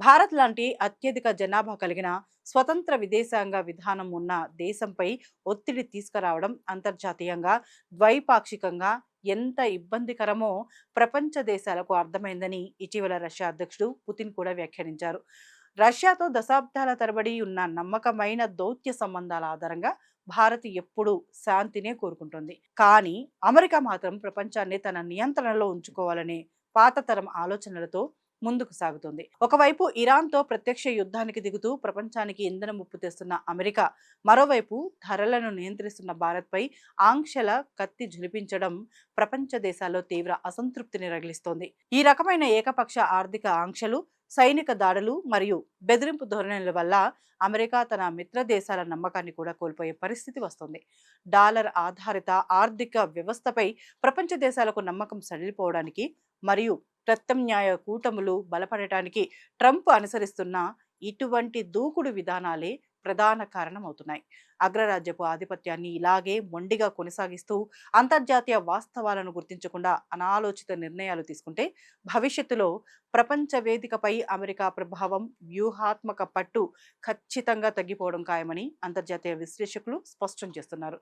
భారత్ లాంటి అత్యధిక జనాభా కలిగిన స్వతంత్ర విదేశాంగ విధానం ఉన్న దేశంపై ఒత్తిడి తీసుకురావడం అంతర్జాతీయంగా ద్వైపాక్షికంగా ఎంత ఇబ్బందికరమో ప్రపంచ దేశాలకు అర్థమైందని ఇటీవల రష్యా అధ్యక్షుడు పుతిన్ కూడా వ్యాఖ్యానించారు. రష్యాతో దశాబ్దాల తరబడి ఉన్న నమ్మకమైన దౌత్య సంబంధాల ఆధారంగా భారత్ ఎప్పుడూ శాంతినే కోరుకుంటుంది. కానీ అమెరికా మాత్రం ప్రపంచాన్ని తన నియంత్రణలో ఉంచుకోవాలనే పాతతరం ఆలోచనలతో ముందుకు సాగుతుంది. ఒకవైపు ఇరాన్తో ప్రత్యక్ష యుద్ధానికి దిగుతూ ప్రపంచానికి ఇంధన ముప్పు తెస్తున్న అమెరికా, మరోవైపు ధరలను నియంత్రిస్తున్న భారత్పై ఆంక్షల కత్తి ఝుళిపించడం ప్రపంచ దేశాల్లో తీవ్ర అసంతృప్తిని రగిలిస్తోంది. ఈ రకమైన ఏకపక్ష ఆర్థిక ఆంక్షలు, సైనిక దాడులు మరియు బెదిరింపు ధోరణుల వల్ల అమెరికా తన మిత్ర దేశాల నమ్మకాన్ని కూడా కోల్పోయే పరిస్థితి వస్తుంది. డాలర్ ఆధారిత ఆర్థిక వ్యవస్థపై ప్రపంచ దేశాలకు నమ్మకం సడలిపోవడానికి మరియు ప్రత్యామ్నాయ కూటములు బలపడటానికి ట్రంప్ అనుసరిస్తున్న ఇటువంటి దూకుడు విధానాలే ప్రధాన కారణమవుతున్నాయి. అగ్రరాజ్యపు ఆధిపత్యాన్ని ఇలాగే మొండిగా కొనసాగిస్తూ అంతర్జాతీయ వాస్తవాలను గుర్తించకుండా అనాలోచిత నిర్ణయాలు తీసుకుంటే భవిష్యత్తులో ప్రపంచ వేదికపై అమెరికా ప్రభావం, వ్యూహాత్మక పట్టు ఖచ్చితంగా తగ్గిపోవడం ఖాయమని అంతర్జాతీయ విశ్లేషకులు స్పష్టం చేస్తున్నారు.